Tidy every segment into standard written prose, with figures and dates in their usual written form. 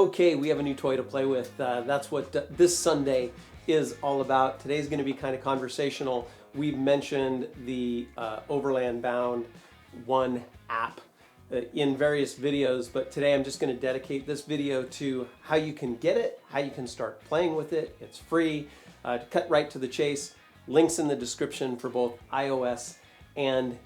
Okay, we have a new toy to play with. That's what this Sunday is all about. Today's going to be kind of conversational. We've mentioned the Overland Bound 1 app in various videos, but today I'm just going to dedicate this video to how you can get it, how you can start playing with it. It's free. To cut right to the chase, links in the description for both iOS and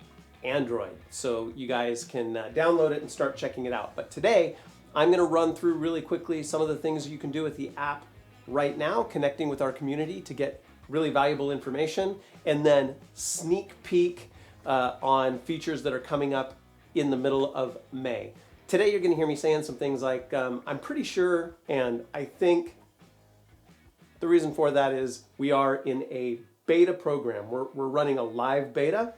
Android, so you guys can download it and start checking it out. But today I'm going to run through really quickly some of the things you can do with the app right now, connecting with our community to get really valuable information, and then sneak peek on features that are coming up in the middle of May. Today you're going to hear me saying some things like, I'm pretty sure, and I think the reason for that is we are in a beta program. We're running a live beta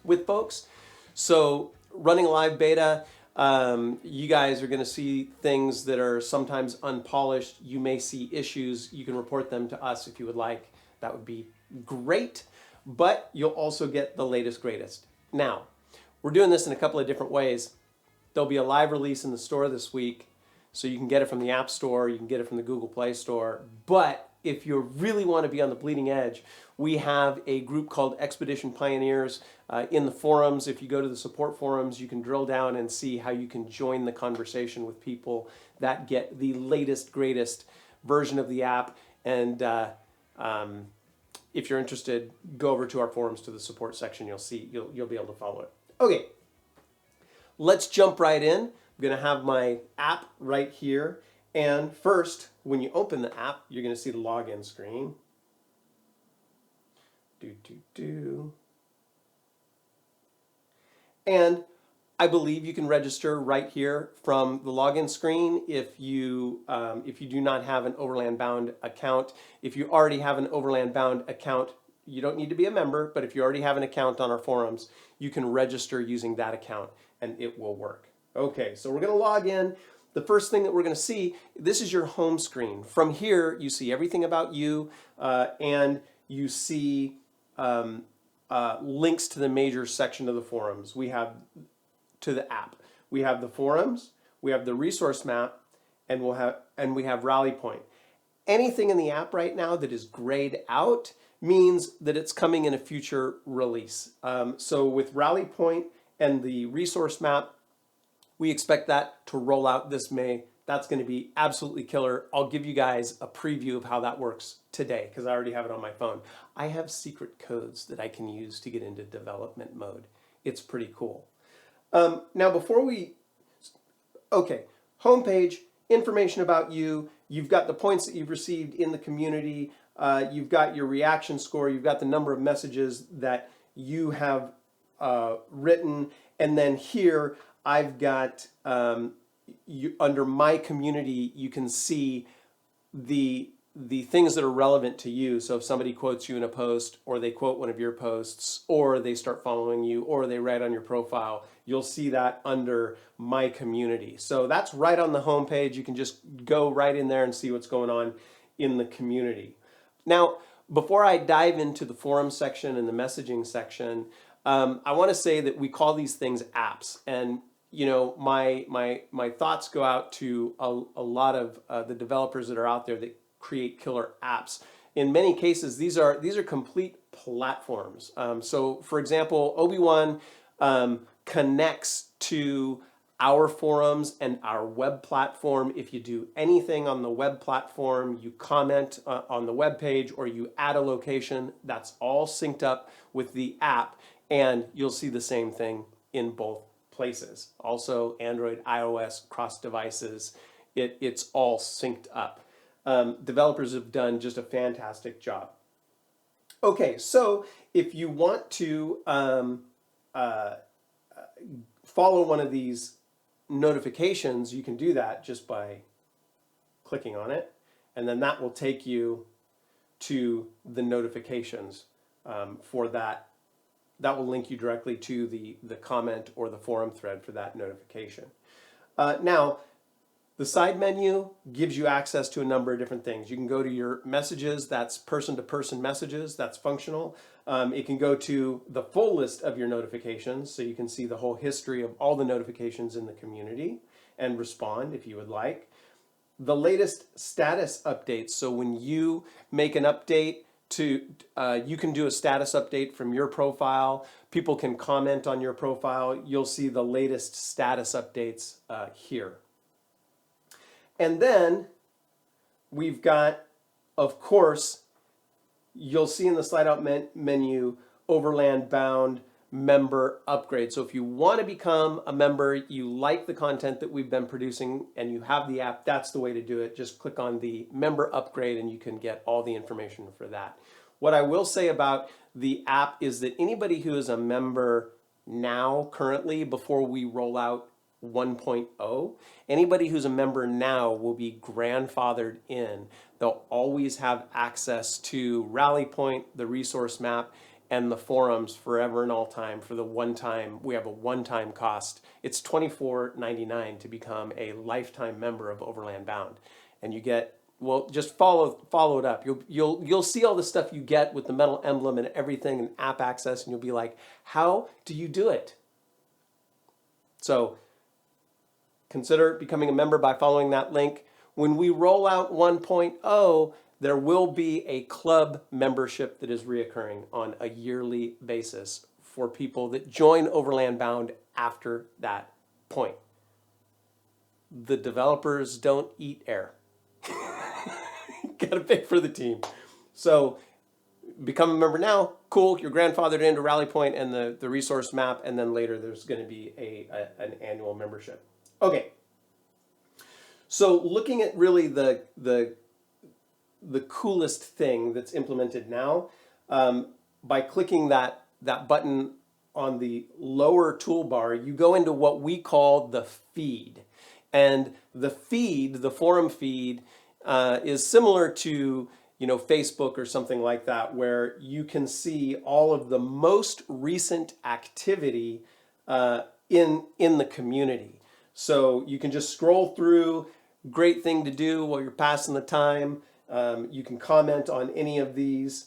with folks. So running a live beta, you guys are going to see things that are sometimes unpolished. You may see issues. You can report them to us if you would like. That would be great. But you'll also get the latest, greatest. Now, we're doing this in a couple of different ways. There'll be a live release in the store this week, so you can get it from the App Store, you can get it from the Google Play Store. But if you really want to be on the bleeding edge, we have a group called Expedition Pioneers in the forums. If you go to the support forums, you can drill down and see how you can join the conversation with people that get the latest, greatest version of the app. And if you're interested, go over to our forums to the support section. You'll see, you'll be able to follow it. Okay, let's jump right in. I'm going to have my app right here. And first, when you open the app, you're going to see the login screen. And I believe you can register right here from the login screen if you do not have an Overland Bound account. If you already have an Overland Bound account, you don't need to be a member, but if you already have an account on our forums, you can register using that account and it will work. Okay, so we're going to log in. The first thing that we're going to see, this is your home screen. From here, you see everything about you, and you see links to the major section of the forums. We have to the app. We have the forums, we have the resource map, and we have Rally Point. Anything in the app right now that is grayed out means that it's coming in a future release. So with Rally Point and the resource map, we expect that to roll out this May. That's going to be absolutely killer. I'll give you guys a preview of how that works today because I already have it on my phone. I have secret codes that I can use to get into development mode. It's pretty cool. Now before we, okay, homepage, information about you. You've got the points that you've received in the community. You've got your reaction score. You've got the number of messages that you have written. And then here, I've got, under my community, you can see the things that are relevant to you. So if somebody quotes you in a post, or they quote one of your posts, or they start following you, or they write on your profile, you'll see that under my community. So that's right on the home page. You can just go right in there and see what's going on in the community. Now, before I dive into the forum section and the messaging section, I want to say that we call these things apps. And you know, my thoughts go out to a lot of the developers that are out there that create killer apps. In many cases, these are complete platforms. So, for example, OB1 connects to our forums and our web platform. If you do anything on the web platform, you comment on the web page, or you add a location, that's all synced up with the app, and you'll see the same thing in both places. Also, Android, iOS, cross devices, it's all synced up. Developers have done just a fantastic job. Okay, so if you want to follow one of these notifications, you can do that just by clicking on it, and then that will take you to the notifications for that. That will link you directly to the comment or the forum thread for that notification. Now, the side menu gives you access to a number of different things. You can go to your messages, that's person-to-person messages, that's functional. It can go to the full list of your notifications, so you can see the whole history of all the notifications in the community and respond if you would like. the latest status updates. So when you make an update to, you can do a status update from your profile. People can comment on your profile. You'll see the latest status updates here. And then we've got, of course, you'll see in the slide out menu, Overland Bound member upgrade. So if you want to become a member, you like the content that we've been producing and you have the app, that's the way to do it. Just click on the member upgrade and you can get all the information for that. What I will say about the app is that anybody who is a member now, currently, before we roll out 1.0, anybody who's a member now will be grandfathered in. They'll always have access to Rally Point, the resource map, and the forums forever and all time for the one-time. We have a one-time cost. It's $24.99 to become a lifetime member of Overland Bound, and you get, well, just follow it up. You'll see all the stuff you get with the metal emblem and everything and app access, and you'll be like, how do you do it? So consider becoming a member by following that link. When we roll out 1.0, there will be a club membership that is reoccurring on a yearly basis for people that join Overland Bound after that point. The developers don't eat air. Gotta pay for the team. So become a member now, cool, you're grandfathered into Rally Point and the resource map, and then later there's gonna be an annual membership. Okay, so looking at really the coolest thing that's implemented now, by clicking that button on the lower toolbar, you go into what we call the feed. And the feed, the forum feed, is similar to Facebook or something like that, where you can see all of the most recent activity in the community. So you can just scroll through, great thing to do while you're passing the time. You can comment on any of these.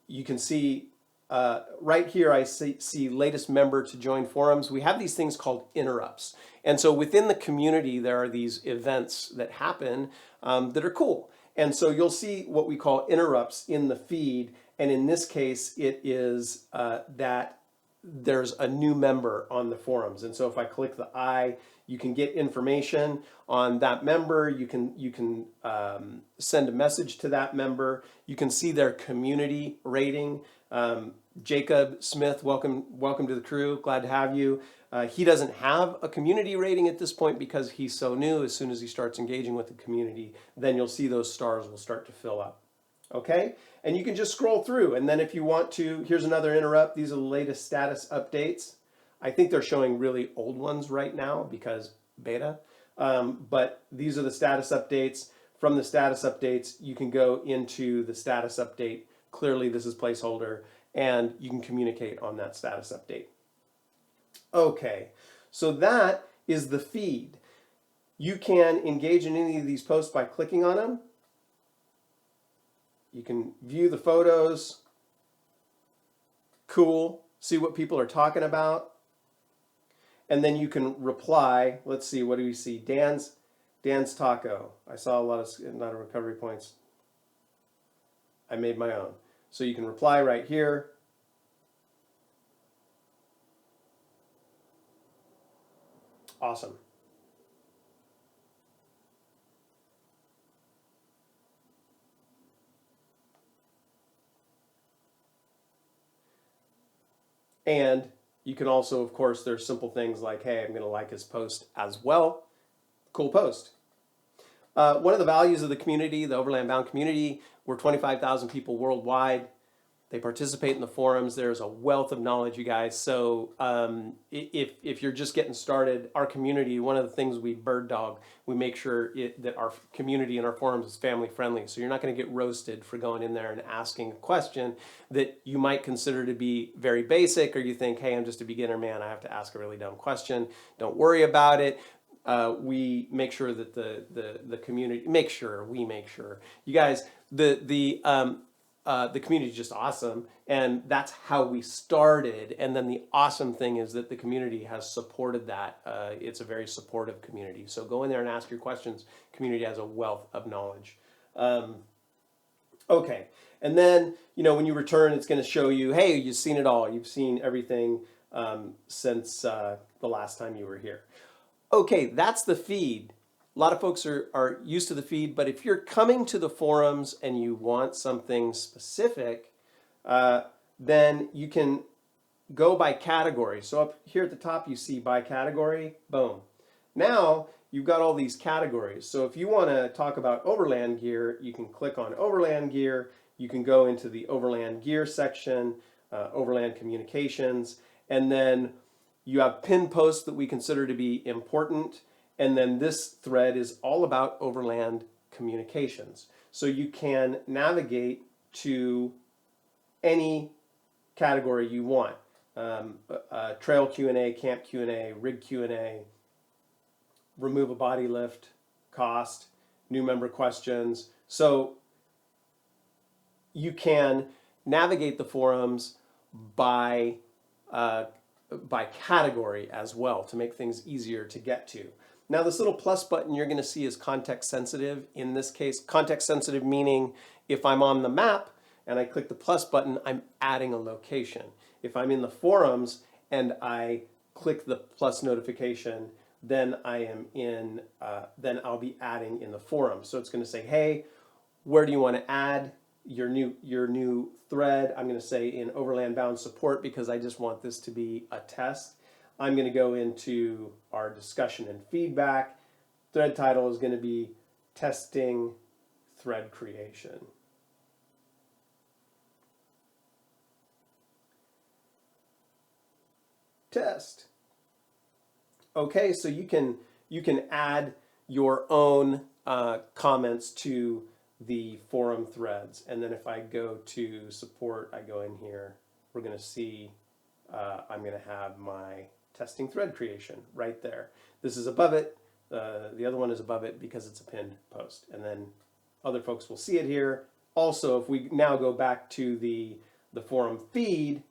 You can see right here, I see latest member to join forums. We have these things called interrupts. And so within the community, there are these events that happen that are cool. And so you'll see what we call interrupts in the feed. And in this case, it is that there's a new member on the forums. And so if I click the I, you can get information on that member. You can send a message to that member. You can see their community rating. Jacob Smith, welcome to the crew. Glad to have you. He doesn't have a community rating at this point because he's so new. As soon as he starts engaging with the community, then you'll see those stars will start to fill up. Okay? And you can just scroll through. And then if you want to, here's another interrupt. These are the latest status updates. I think they're showing really old ones right now because beta. But these are the status updates. From the status updates, you can go into the status update. Clearly, this is placeholder, and you can communicate on that status update. Okay, so that is the feed. You can engage in any of these posts by clicking on them. You can view the photos. Cool. See what people are talking about. And then you can reply. Let's see, what do we see? Dan's Taco. I saw a lot of recovery points. I made my own. So you can reply right here. Awesome. And you can also, of course, there's simple things like, hey, I'm going to like his post as well. Cool post. One of the values of the community, the Overland Bound community, we're 25,000 people worldwide. They participate in the forums. There's a wealth of knowledge, you guys. So if you're just getting started, our community, one of the things we bird dog, we make sure that our community and our forums is family friendly. So you're not going to get roasted for going in there and asking a question that you might consider to be very basic, or you think, hey, I'm just a beginner, man, I have to ask a really dumb question. Don't worry about it. We make sure that the community, we make sure, you guys, the community is just awesome, and that's how we started. And then the awesome thing is that the community has supported that. It's a very supportive community. So go in there and ask your questions. Community has a wealth of knowledge. Okay, and then when you return, it's going to show you, hey, you've seen it all. You've seen everything since the last time you were here. Okay, that's the feed. A lot of folks are used to the feed, but if you're coming to the forums and you want something specific, then you can go by category. So up here at the top, you see by category, boom. Now you've got all these categories. So if you want to talk about overland gear, you can click on overland gear. You can go into the overland gear section, overland communications, and then you have pinned posts that we consider to be important. And then this thread is all about overland communications. So you can navigate to any category you want. Trail Q&A, camp Q&A, rig Q&A, remove a body lift, cost, new member questions. So you can navigate the forums by category as well to make things easier to get to. Now this little plus button you're going to see is context sensitive. In this case, context sensitive meaning if I'm on the map and I click the plus button, I'm adding a location. If I'm in the forums and I click the plus notification, then then I'll be adding in the forum. So it's going to say, hey, where do you want to add your new thread? I'm going to say in Overland Bound support because I just want this to be a test. I'm going to go into our discussion and feedback. Thread title is going to be testing thread creation. Test. Okay, so you can add your own comments to the forum threads. And then if I go to support, I go in here, we're going to see I'm going to have my testing thread creation right there. This is above it. The other one is above it because it's a pinned post. And then other folks will see it here. Also, if we now go back to the forum feed,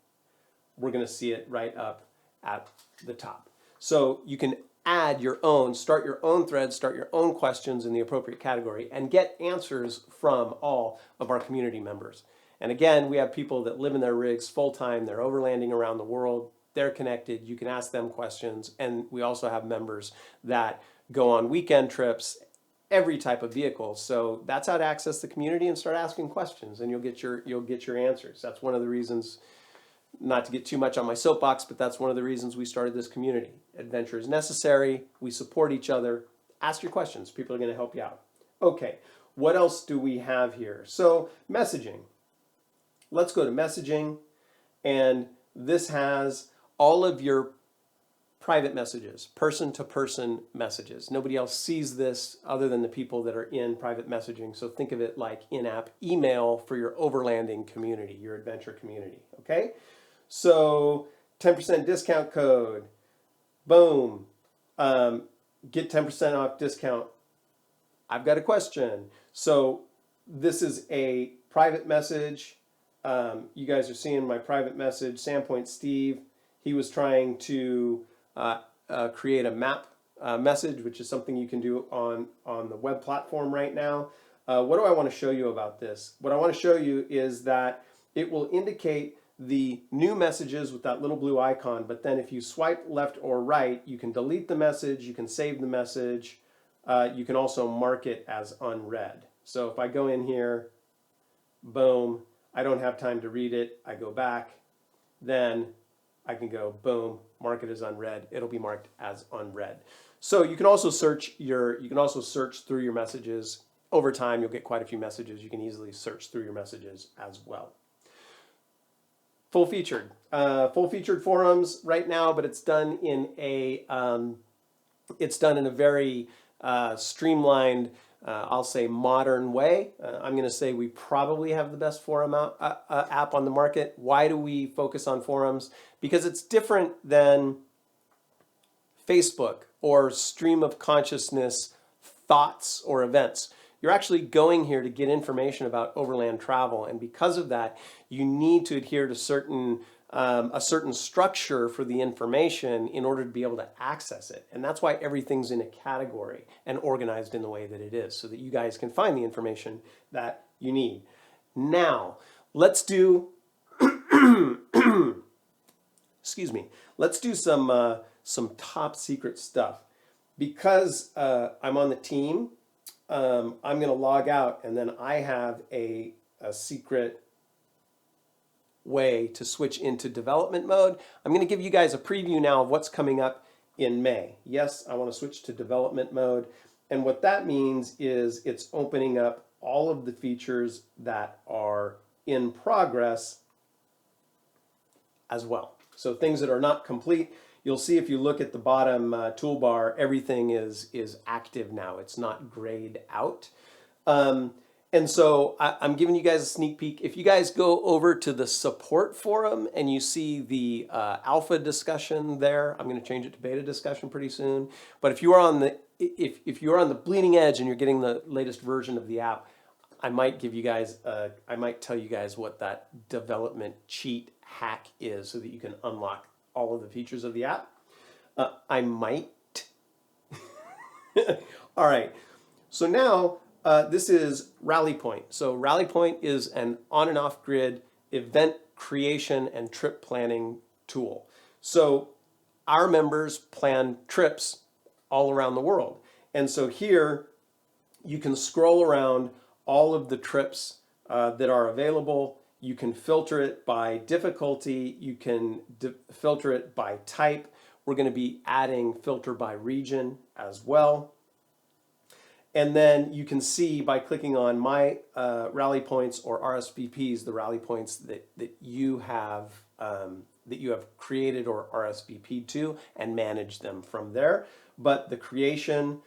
we're going to see it right up at the top. So you can add your own, start your own thread, start your own questions in the appropriate category, and get answers from all of our community members. And again, we have people that live in their rigs full-time. They're overlanding around the world. They're connected. You can ask them questions. And we also have members that go on weekend trips, every type of vehicle. So that's how to access the community and start asking questions, and you'll get your answers. That's one of the reasons, not to get too much on my soapbox, but that's one of the reasons we started this community. Adventure is necessary. We support each other. Ask your questions. People are going to help you out. Okay, what else do we have here? So messaging. Let's go to messaging, and this has all of your private messages, person-to-person messages. Nobody else sees this other than the people that are in private messaging. So think of it like in-app email for your overlanding community, your adventure community, okay? So 10% discount code, boom, get 10% off discount. I've got a question. So this is a private message. You guys are seeing my private message. Sandpoint Steve, he was trying to create a map message, which is something you can do on the web platform right now. What do I want to show you about this? What I want to show you is that it will indicate the new messages with that little blue icon, but then if you swipe left or right, you can delete the message, you can save the message, you can also mark it as unread. So if I go in here, boom, I don't have time to read it, I go back, then I can go boom, mark it as unread. It'll be marked as unread. So you can also search through your messages. Over time, you'll get quite a few messages. You can easily search through your messages as well. Full featured forums right now, but it's done in a very streamlined, I'll say modern way. I'm going to say we probably have the best forum app on the market. Why do we focus on forums? Because it's different than Facebook or stream of consciousness thoughts or events. You're actually going here to get information about overland travel, and because of that, you need to adhere to a certain structure for the information in order to be able to access it. And that's why everything's in a category and organized in the way that it is, so that you guys can find the information that you need. Now, let's do, excuse me, let's do some top secret stuff. Because I'm on the team, I'm going to log out, and then I have a secret way to switch into development mode. I'm going to give you guys a preview now of what's coming up in May. Yes, I want to switch to development mode. And what that means is it's opening up all of the features that are in progress as well. So things that are not complete, you'll see if you look at the bottom toolbar, everything is active now. It's not grayed out. And so I'm giving you guys a sneak peek. If you guys go over to the support forum and you see the alpha discussion there, I'm going to change it to beta discussion pretty soon. But if you are on the if you're on the bleeding edge and you're getting the latest version of the app, I might give you guys I might tell you guys what that development cheat hack is, so that you can unlock all of the features of the app. I might. All right. So now. This is Rally Point. So Rally Point is an on and off grid event creation and trip planning tool. So our members plan trips all around the world. And so here you can scroll around all of the trips that are available. You can filter it by difficulty. You can filter it by type. We're going to be adding filter by region as well. And then you can see by clicking on my rally points or RSVPs, the rally points that you have created or RSVP'd to, and manage them from there. But the creation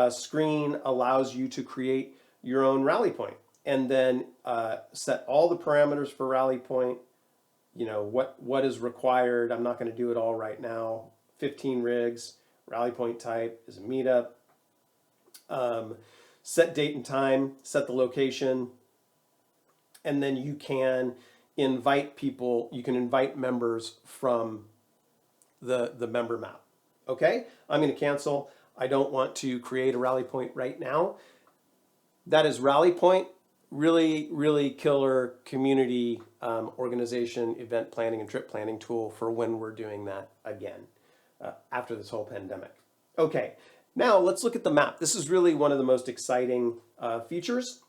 screen allows you to create your own rally point, and then set all the parameters for rally point. You know what is required. I'm not going to do it all right now. 15 rigs. Rally point type is a meetup. Set date and time, set the location, and then you can invite people, you can invite members from the member map. Okay, I'm going to cancel. I don't want to create a rally point right now. That is Rally Point, really, really killer community organization, event planning, and trip planning tool for when we're doing that again after this whole pandemic. Okay. Now let's look at the map. This is really one of the most exciting features.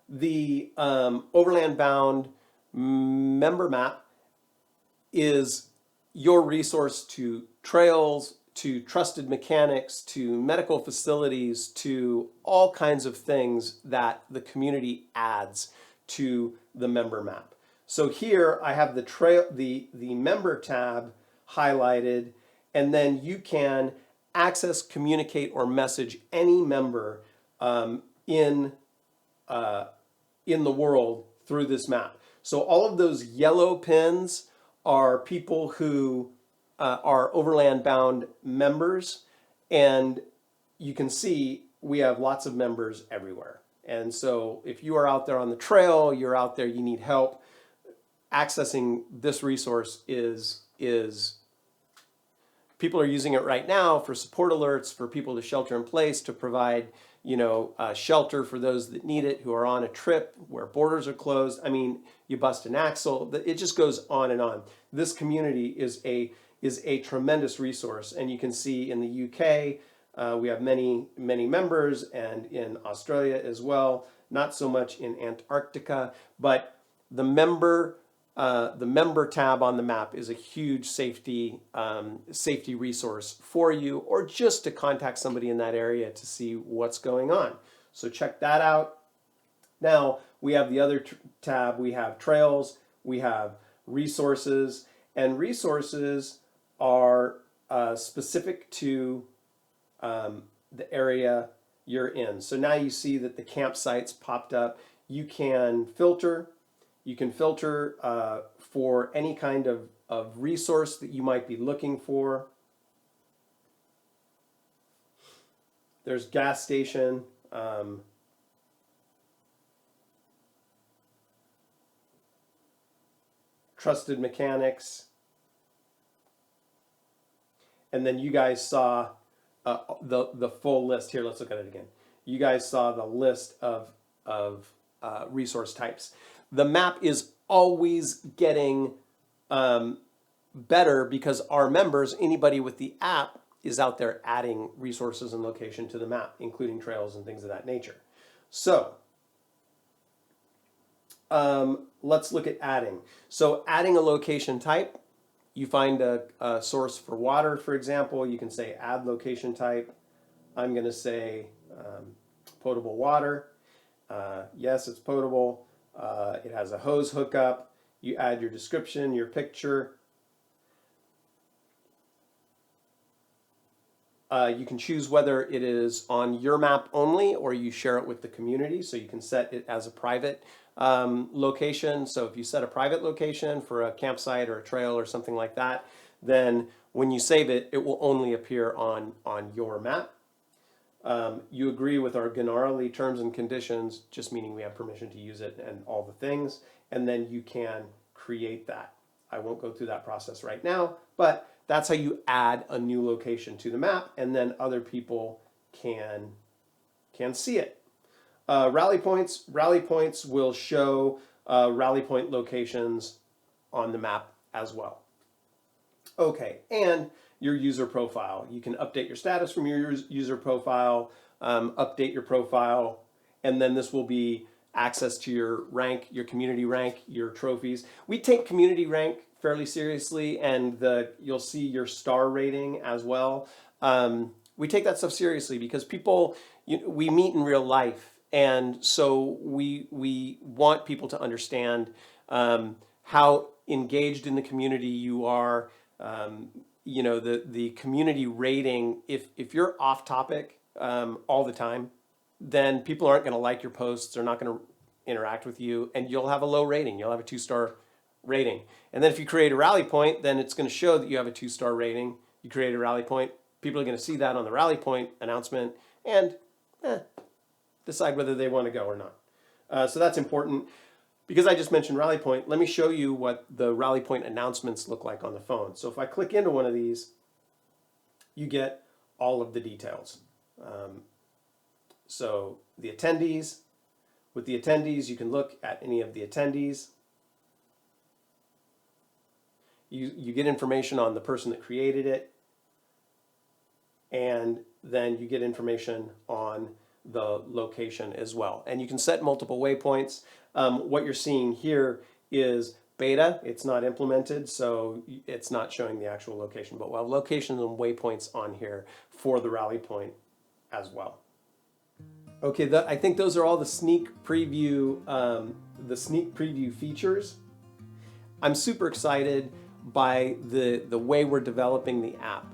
The Overland Bound member map is your resource to trails, to trusted mechanics, to medical facilities, to all kinds of things that the community adds to the member map. So here I have the member tab highlighted, and then you can access, communicate, or message any member in the world through this map. So all of those yellow pins are people who are Overland Bound members, and you can see we have lots of members everywhere. And so if you are out there on the trail, you're out there, you need help, accessing this resource is people are using it right now for support alerts, for people to shelter in place, to provide, shelter for those that need it, who are on a trip where borders are closed. I mean, you bust an axle. It just goes on and on. This community is a tremendous resource, and you can see in the UK we have many members, and in Australia as well. Not so much in Antarctica, but the member tab on the map is a huge safety resource for you, or just to contact somebody in that area to see what's going on. So check that out. Now we have the other tab. We have trails, we have resources, and resources are specific to the area you're in. So now you see that the campsites popped up. You can filter. You can filter for any kind of resource that you might be looking for. There's gas station. Trusted mechanics. And then you guys saw the full list. Here, let's look at it again. You guys saw the list of resource types. The map is always getting better because our members, anybody with the app, is out there adding resources and location to the map, including trails and things of that nature. So let's look at adding. So adding a location type, you find a source for water, for example. You can say add location type. I'm going to say potable water. Yes, it's potable. It has a hose hookup. You add your description, your picture. You can choose whether it is on your map only or you share it with the community. So you can set it as a private location. So if you set a private location for a campsite or a trail or something like that, then when you save it, it will only appear on your map. You agree with our GMRS terms and conditions, just meaning we have permission to use it and all the things, and then you can create that. I won't go through that process right now, but that's how you add a new location to the map, and then other people can see it. Rally points will show rally point locations on the map as well. Okay, and your user profile. You can update your status from your user profile, update your profile, and then this will be access to your rank, your community rank, your trophies. We take community rank fairly seriously, and you'll see your star rating as well. We take that stuff seriously because people, we meet in real life, and so we want people to understand how engaged in the community you are. The community rating, if you're off topic all the time, then people aren't going to like your posts. They're not going to interact with you, and you'll have a low rating. You'll have a 2-star rating. And then if you create a rally point, then it's going to show that you have a 2-star rating. You create a rally point. People are going to see that on the rally point announcement and decide whether they want to go or not. So that's important. Because I just mentioned rally point, let me show you what the rally point announcements look like on the phone. So if I click into one of these, you get all of the details. So the attendees, with the attendees, you can look at any of the attendees. You get information on the person that created it, and then you get information on the location as well. And you can set multiple waypoints. What you're seeing here is beta. It's not implemented, so it's not showing the actual location, but we'll have locations and waypoints on here for the rally point as well. Okay, I think those are all the sneak preview features. I'm super excited by the way we're developing the app.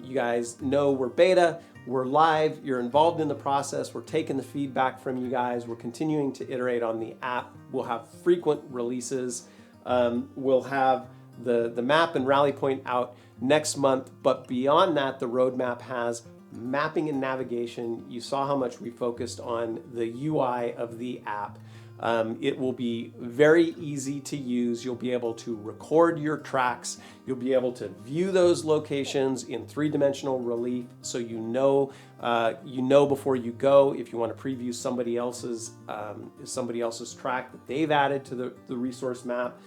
You guys know we're beta, we're live, you're involved in the process, we're taking the feedback from you guys, we're continuing to iterate on the app, we'll have frequent releases, we'll have the map and rally point out next month, but beyond that, the roadmap has mapping and navigation. You saw how much we focused on the UI of the app. It will be very easy to use. You'll be able to record your tracks. You'll be able to view those locations in 3-dimensional relief, so you know before you go if you want to preview somebody else's track that they've added to the resource map.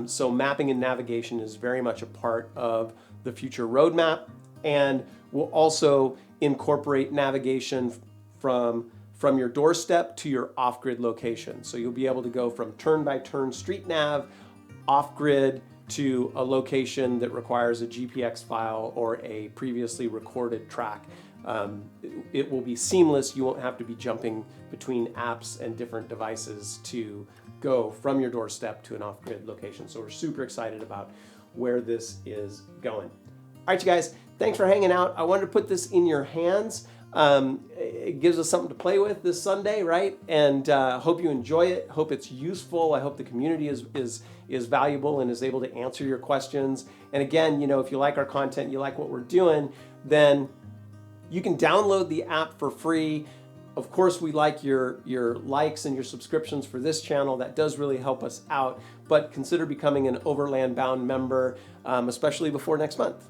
So mapping and navigation is very much a part of the future roadmap, and we'll also incorporate navigation from your doorstep to your off-grid location. So you'll be able to go from turn-by-turn street nav off-grid to a location that requires a GPX file or a previously recorded track. It will be seamless. You won't have to be jumping between apps and different devices to go from your doorstep to an off-grid location. So we're super excited about where this is going. All right, you guys, thanks for hanging out. I wanted to put this in your hands. It gives us something to play with this Sunday, right? And hope you enjoy it. Hope it's useful. I hope the community is valuable and is able to answer your questions. And again, if you like our content, you like what we're doing, then you can download the app for free Of course, we like your likes and your subscriptions for this channel. That does really help us out. But consider becoming an Overland Bound member, especially before next month.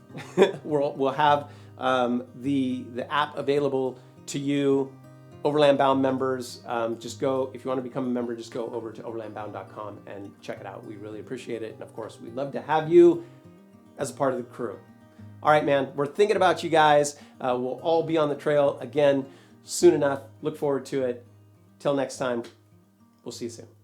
We'll have the app available to you. Overland Bound members, just go, if you want to become a member, just go over to overlandbound.com and check it out. We really appreciate it. And of course, we'd love to have you as a part of the crew. All right, man, we're thinking about you guys. We'll all be on the trail again soon enough. Look forward to it. Till next time, we'll see you soon.